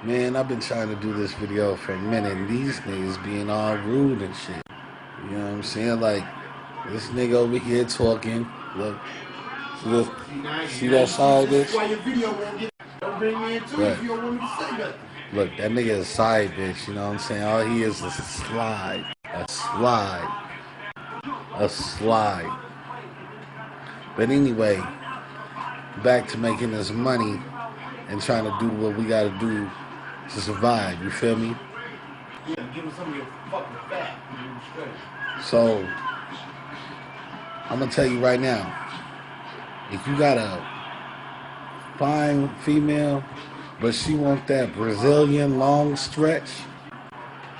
Man, I've been trying to do this video for a minute, and these niggas being all rude and shit. You know what I'm saying? Like, this nigga over here talking. Look, see that side bitch? Why your video won't get bring me into it if you don't want me to say nothing. Look, that nigga is a side bitch, you know what I'm saying? All he is a slide. A slide. A slide. But anyway, back to making this money and trying to do what we gotta do to survive, you feel me? Yeah, give him some of your fucking fat. So, I'm gonna tell you right now, if you got a fine female, but she want that Brazilian long stretch,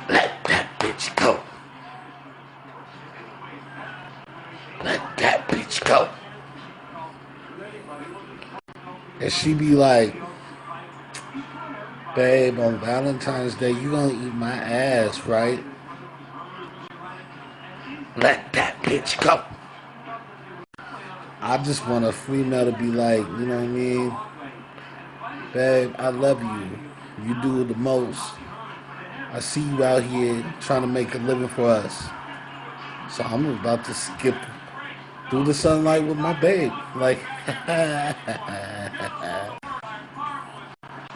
let that bitch go. Let that bitch go. And she be like, babe, on Valentine's Day, you gonna eat my ass, right? Let that bitch go. I just want a female to be like, you know what I mean? Babe, I love you. You do the most. I see you out here trying to make a living for us. So I'm about to skip through the sunlight with my babe. Like,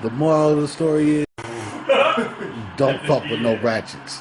the moral of the story is, don't fuck with no ratchets.